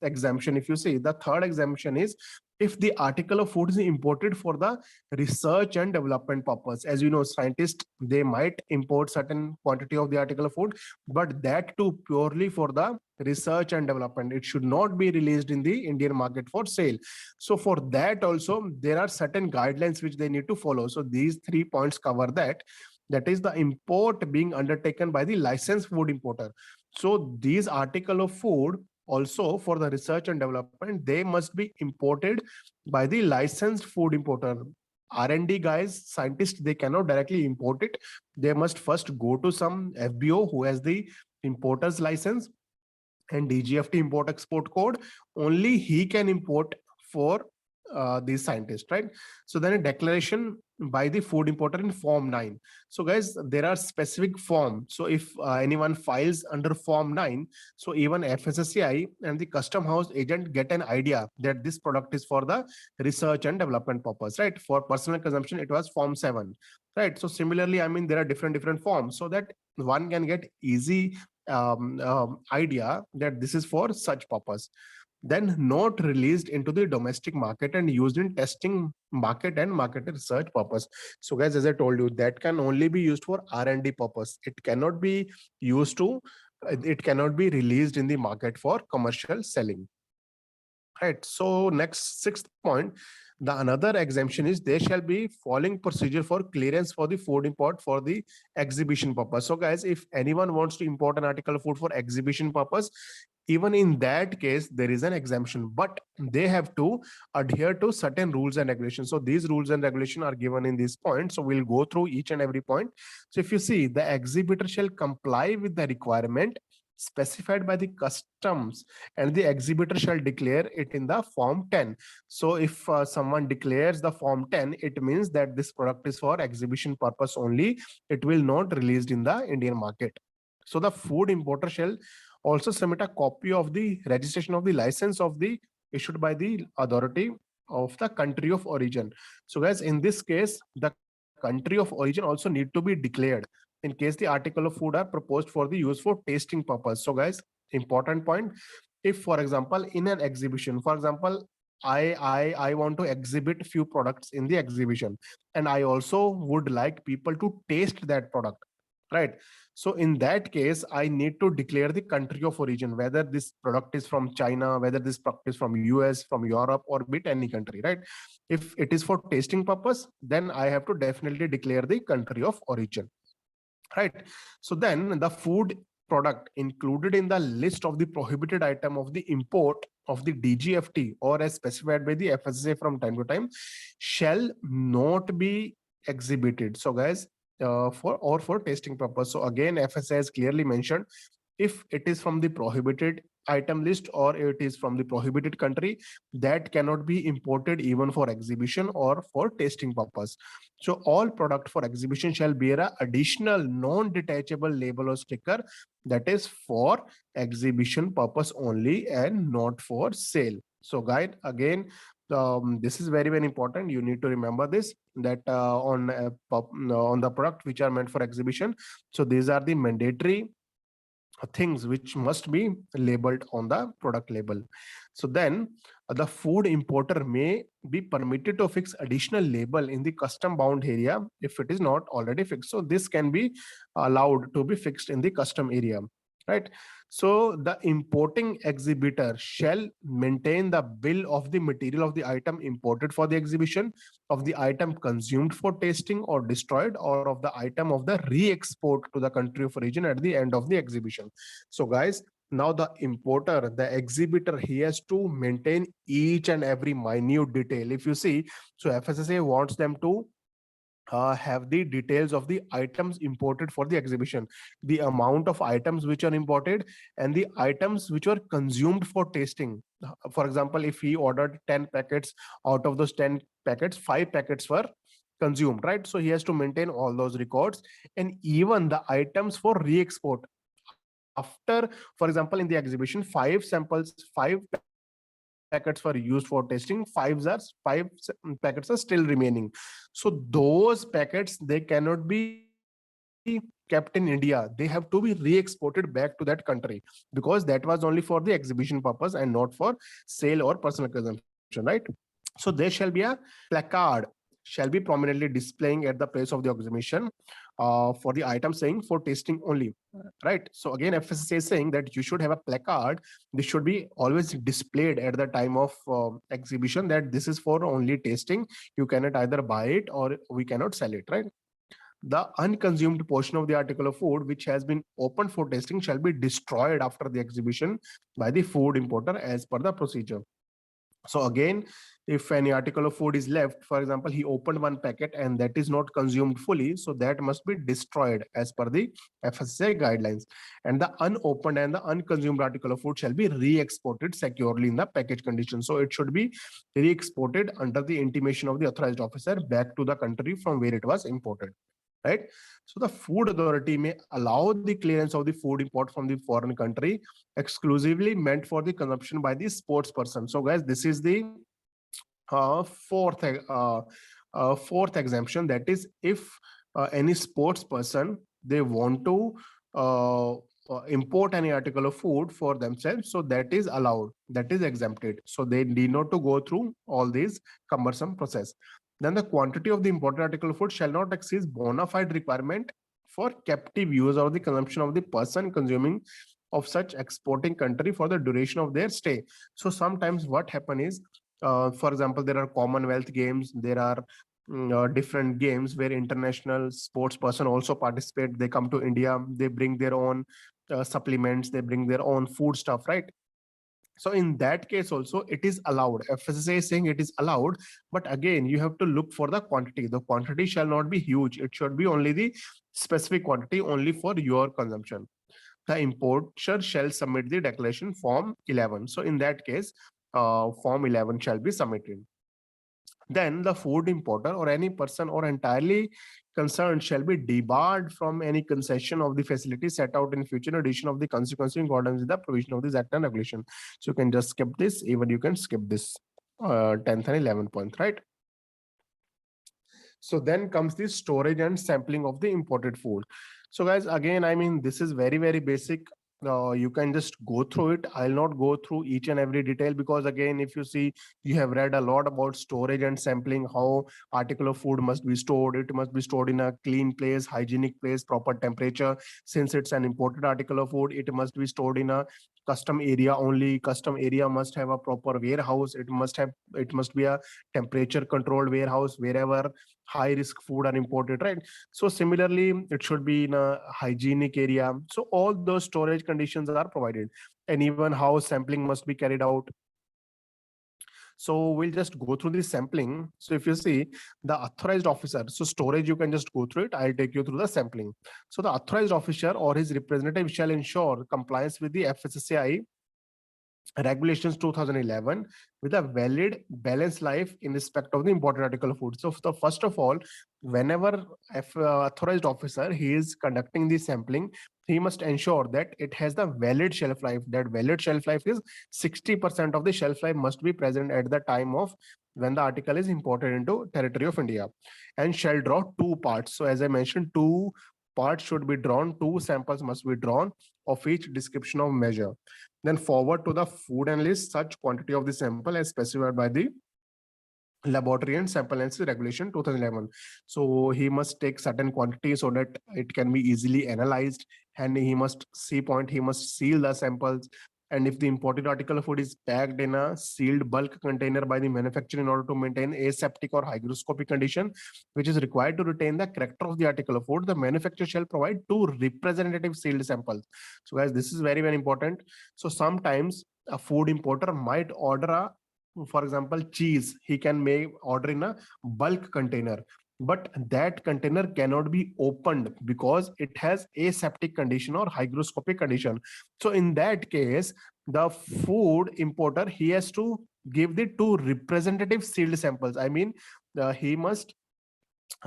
exemption, if you see, the third exemption is if the article of food is imported for the research and development purpose. As you know, scientists, they might import certain quantity of the article of food, but that too purely for the research and development. It should not be released in the Indian market for sale. So for that also, there are certain guidelines which they need to follow. So these 3 points cover that. That is the import being undertaken by the licensed food importer. So these article of food also for the research and development, they must be imported by the licensed food importer. R&D guys, scientists, they cannot directly import it. They must first go to some FBO who has the importer's license and DGFT import export code. Only he can import for these scientists, right? So then a declaration by the food importer in Form 9. So guys, there are specific forms. So if anyone files under Form 9, so even FSSAI and the custom house agent get an idea that this product is for the research and development purpose, right? For personal consumption, it was Form 7, right? So similarly, I mean, there are different forms so that one can get easy idea that this is for such purpose. then not released into the domestic market and used in testing market and market research purpose. So guys, as I told you, that can only be used for R&D purpose. It cannot be used to, it cannot be released in the market for commercial selling. Right. So next, sixth point, the another exemption is there shall be following procedure for clearance for the food import for the exhibition purpose. So guys, if anyone wants to import an article of food for exhibition purpose, even in that case, there is an exemption, but they have to adhere to certain rules and regulations. So these rules and regulations are given in this point. So we'll go through each and every point. So if you see, the exhibitor shall comply with the requirement specified by the customs, and the exhibitor shall declare it in the form 10. So if someone declares the form 10, it means that this product is for exhibition purpose only. It will not released in the Indian market. So the food importer shall also submit a copy of the registration of the license of the issued by the authority of the country of origin. So guys, in this case, the country of origin also need to be declared in case the article of food are proposed for the use for tasting purpose. So guys, important point, if for example in an exhibition, for example, I want to exhibit few products in the exhibition, and I also would like people to taste that product, right? So in that case, I need to declare the country of origin, whether this product is from China, whether this product is from US, from Europe, or bit any country, right? If it is for tasting purpose, then I have to definitely declare the country of origin, right? So then the food product included in the list of the prohibited item of the import of the DGFT, or as specified by the FSSA from time to time, shall not be exhibited. So guys, for tasting purpose. So again, FSSA has clearly mentioned, if it is from the prohibited item list or it is from the prohibited country, that cannot be imported even for exhibition or for tasting purpose. So all product for exhibition shall bear a additional non-detachable label or sticker that is for exhibition purpose only and not for sale. So guide again, this is very important. You need to remember this, that on the product which are meant for exhibition, so these are the mandatory things which must be labeled on the product label. So then the food importer may be permitted to fix additional label in the custom bound area if it is not already fixed. So this can be allowed to be fixed in the custom area, right? So the importing exhibitor shall maintain the bill of the material of the item imported for the exhibition, of the item consumed for tasting or destroyed, or of the item of the re-export to the country of origin at the end of the exhibition. So guys, now the importer, the exhibitor, he has to maintain each and every minute detail. If you see, so FSSA wants them to have the details of the items imported for the exhibition, the amount of items which are imported, and the items which were consumed for tasting. For example, if he ordered 10 packets, out of those 10 packets, 5 packets were consumed, right? So he has to maintain all those records, and even the items for re-export. After, for example, in the exhibition, 5 samples, 5 packets were used for testing, 5 packets are still remaining. So those packets, they cannot be kept in India. They have to be re-exported back to that country, because that was only for the exhibition purpose and not for sale or personal consumption, right? So there shall be a placard shall be prominently displaying at the place of the exhibition for the item saying for tasting only, right? So again, FSSA is saying that you should have a placard. This should be always displayed at the time of exhibition, that this is for only tasting. You cannot either buy it or we cannot sell it, right? The unconsumed portion of the article of food which has been opened for tasting shall be destroyed after the exhibition by the food importer as per the procedure. So again, if any article of food is left, for example, he opened one packet and that is not consumed fully, so that must be destroyed as per the FSSA guidelines. And the unopened and the unconsumed article of food shall be re-exported securely in the package condition. So it should be re-exported under the intimation of the authorized officer back to the country from where it was imported, right? So the food authority may allow the clearance of the food import from the foreign country exclusively meant for the consumption by the sports person. So guys, this is the fourth fourth exemption, that is if any sports person, they want to import any article of food for themselves, so that is allowed, that is exempted, so they need not to go through all these cumbersome process. Then the quantity of the imported article of food shall not exceed bona fide requirement for captive use or the consumption of the person consuming of such exporting country for the duration of their stay. So sometimes what happen is, for example, there are Commonwealth games, there are different games where international sports person also participate. They come to India, they bring their own supplements, they bring their own food stuff, right? So in that case also it is allowed. FSSAI is saying it is allowed, but again you have to look for the quantity. The quantity shall not be huge, it should be only the specific quantity only for your consumption. The importer shall submit the declaration form 11. So in that case, form 11 shall be submitted. Then the food importer or any person or entirely concerned shall be debarred from any concession of the facility set out in future edition of the consequence in accordance with the provision of this act and regulation. So you can just skip this, even you can skip this 10th and 11th point, right? So then comes the storage and sampling of the imported food. So guys, again, I mean, this is very, very basic. You can just go through it. I'll not go through each and every detail because again, if you see, you have read a lot about storage and sampling, how article of food must be stored. It must be stored in a clean place, hygienic place, proper temperature. Since it's an imported article of food, it must be stored in a custom area only. Custom area must have a proper warehouse. It must be a temperature controlled warehouse wherever high risk food are imported, right? So similarly, it should be in a hygienic area. So all those storage conditions are provided, and even how sampling must be carried out. So we'll just go through the sampling. So if you see the authorized officer, so storage, you can just go through it. I'll take you through the sampling. So the authorized officer or his representative shall ensure compliance with the FSSAI regulations 2011 with a valid balance life in respect of the imported article of food. So first of all, whenever authorized officer he is conducting the sampling, he must ensure that it has the valid shelf life. That valid shelf life is 60% of the shelf life must be present at the time of when the article is imported into territory of India, and shall draw two parts. So as I mentioned, two parts should be drawn, two samples must be drawn of each description of measure. Then forward to the food analyst such quantity of the sample as specified by the laboratory and sample analysis regulation 2011. So he must take certain quantity so that it can be easily analyzed, and he must he must seal the samples. And if the imported article of food is packed in a sealed bulk container by the manufacturer in order to maintain aseptic or hygroscopic condition, which is required to retain the character of the article of food, the manufacturer shall provide two representative sealed samples. So guys, this is very, very important. So sometimes a food importer might order a, for example, cheese, he can make order in a bulk container, but that container cannot be opened because it has aseptic condition or hygroscopic condition. So in that case, the food importer, he has to give the two representative sealed samples. I mean, he must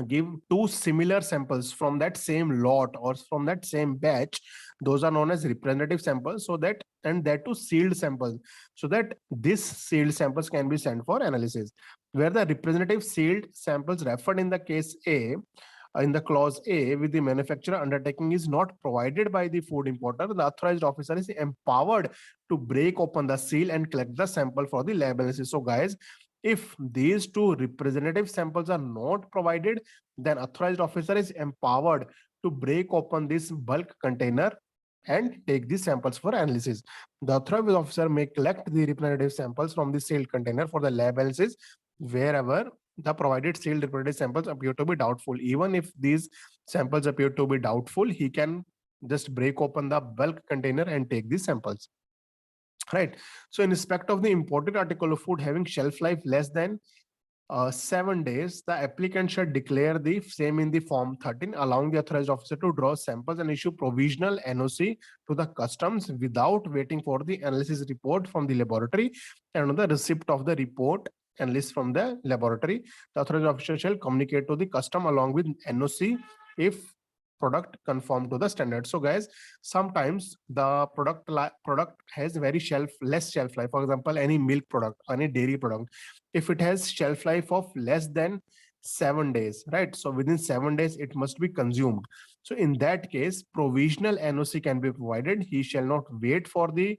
give two similar samples from that same lot or from that same batch. Those are known as representative samples, so that, and that too sealed samples, so that these sealed samples can be sent for analysis. Where the representative sealed samples referred in the case A, in the clause A, with the manufacturer undertaking is not provided by the food importer, the authorized officer is empowered to break open the seal and collect the sample for the lab analysis. So guys, if these two representative samples are not provided, then authorized officer is empowered to break open this bulk container and take these samples for analysis. The authorized officer may collect the representative samples from the sealed container for the lab analysis wherever the provided sealed representative samples appear to be doubtful. Even if these samples appear to be doubtful, he can just break open the bulk container and take these samples. Right. So in respect of the imported article of food having shelf life less than 7 days, the applicant should declare the same in the form 13, allowing the authorized officer to draw samples and issue provisional NOC to the customs without waiting for the analysis report from the laboratory and on the receipt of the report and list from the laboratory. The authorized officer shall communicate to the custom along with NOC if product conform to the standard. So guys, sometimes the product has very less shelf life. For example, any milk product, any dairy product, if it has shelf life of less than 7 days, right? So within 7 days, it must be consumed. So in that case, provisional NOC can be provided. He shall not wait for the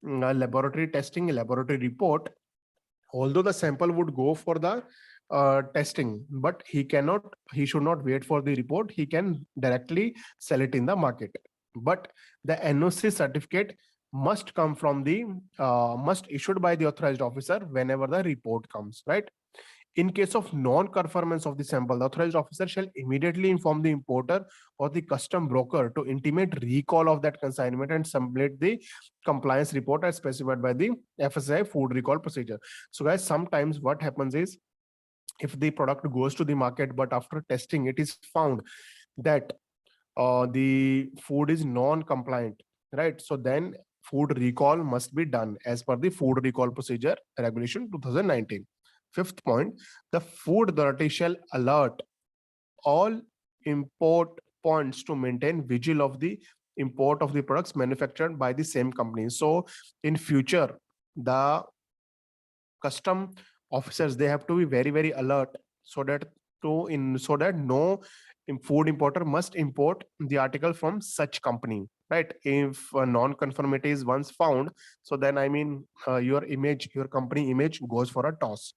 laboratory testing, laboratory report, although the sample would go for the testing, but he should not wait for the report. He can directly sell it in the market. But the NOC certificate must come from the must issued by the authorized officer whenever the report comes, right? In case of non-conformance of the sample, the authorized officer shall immediately inform the importer or the custom broker to intimate recall of that consignment and submit the compliance report as specified by the FSSAI food recall procedure. So guys, sometimes what happens is, if the product goes to the market, but after testing it is found that the food is non-compliant, right? So then food recall must be done as per the food recall procedure regulation 2019. Fifth point, the food authority shall alert all import points to maintain vigil of the import of the products manufactured by the same company. So in future, the custom officers, they have to be very, very alert, so that no food importer must import the article from such company, right? If a non-conformity is once found, so then your company image goes for a toss,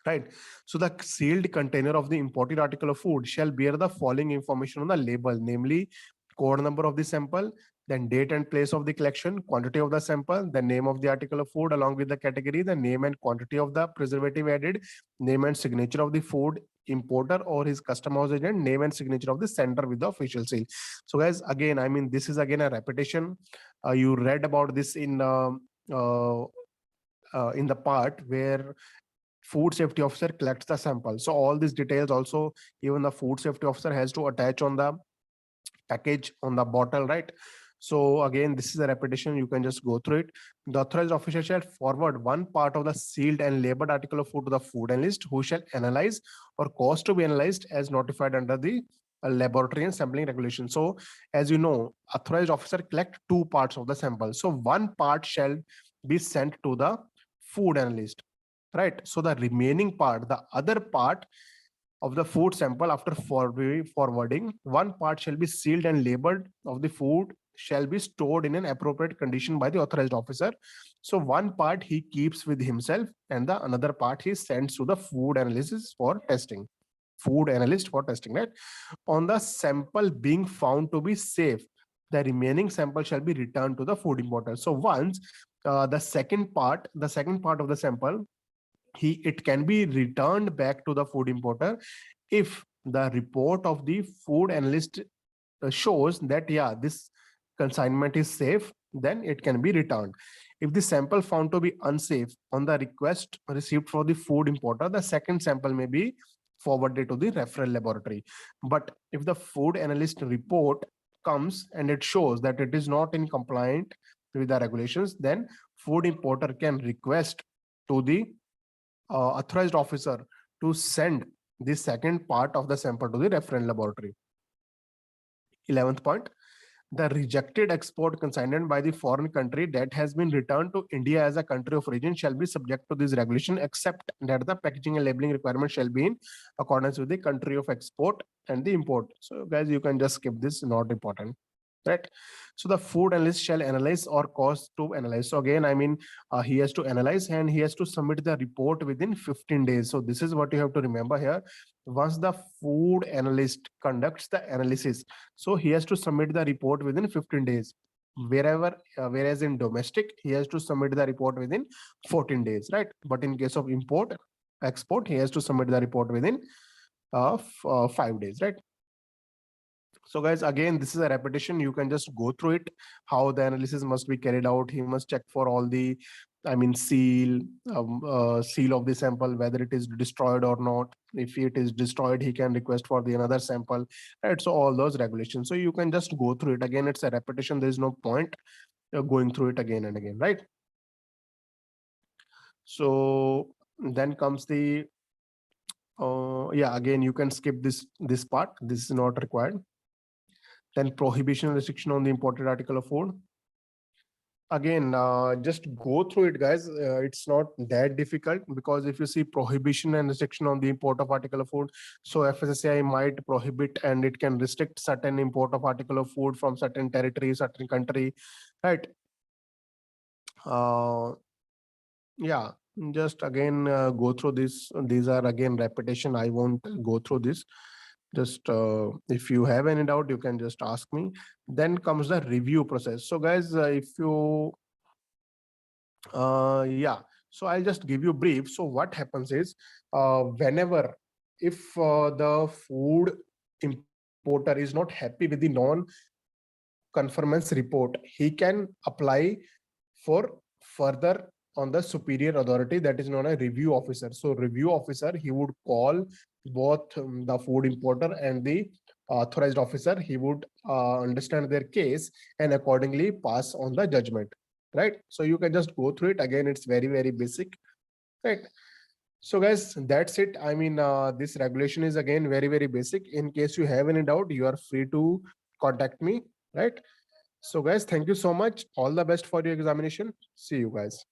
right? So the sealed container of the imported article of food shall bear the following information on the label, namely code number of the sample, then date and place of the collection, quantity of the sample, the name of the article of food along with the category, the name and quantity of the preservative added, name and signature of the food importer or his custom house agent, name and signature of the sender with the official seal. So guys, again, this is again a repetition. You read about this in the part where food safety officer collects the sample. So all these details also, even the food safety officer has to attach on the package, on the bottle, right? So again, this is a repetition. You can just go through it. The authorized officer shall forward one part of the sealed and labeled article of food to the food analyst, who shall analyze or cause to be analyzed as notified under the laboratory and sampling regulation. So as you know, authorized officer collect two parts of the sample. So one part shall be sent to the food analyst, right? So the remaining part, the other part of the food sample, after forwarding, one part shall be sealed and labeled of the food shall be stored in an appropriate condition by the authorized officer. So one part he keeps with himself and the another part he sends to the food analyst for testing, right? On the sample being found to be safe, the remaining sample shall be returned to the food importer. So once the second part of the sample, it can be returned back to the food importer if the report of the food analyst shows that this consignment is safe, then it can be returned. If the sample found to be unsafe, on the request received for the food importer, the second sample may be forwarded to the referral laboratory. But if the food analyst report comes and it shows that it is not in compliant with the regulations, then food importer can request to the authorized officer to send the second part of the sample to the reference laboratory. 11th point, the rejected export consignment by the foreign country that has been returned to India as a country of origin shall be subject to this regulation, except that the packaging and labeling requirement shall be in accordance with the country of export and the import. So guys, you can just skip this, not important, right? So the food analyst shall analyze or cause to analyze. So again, he has to analyze and he has to submit the report within 15 days. So this is what you have to remember here. Once the food analyst conducts the analysis, so he has to submit the report within 15 days. Whereas in domestic, he has to submit the report within 14 days, right? But in case of export, he has to submit the report within 5 days, right? So guys, again, this is a repetition. You can just go through it, how the analysis must be carried out. He must check for all the, seal of the sample, whether it is destroyed or not. If it is destroyed, he can request for the another sample, right? So all those regulations. So you can just go through it. Again, it's a repetition. There is no point going through it again and again, right? So then comes the, again, you can skip this part. This is not required. Then prohibition and restriction on the imported article of food. again, just go through it, guys. It's not that difficult, because if you see prohibition and restriction on the import of article of food, so FSSAI might prohibit and it can restrict certain import of article of food from certain territory, certain country, right? uh, yeah, just again, go through this. These are again repetition, I won't go through this. Just if you have any doubt, you can just ask me. Then comes the review process. So guys, if you yeah, so I'll just give you brief. So what happens is, whenever, if the food importer is not happy with the non conformance report, he can apply for further on the superior authority, that is known as review officer. So review officer, he would call both the food importer and the authorized officer. He would understand their case and accordingly pass on the judgment, right? So you can just go through it again. It's very, very basic, right? So guys, that's it. I mean, this regulation is again very, very basic. In case you have any doubt, you are free to contact me, right? So guys, thank you so much. All the best for your examination. See you guys.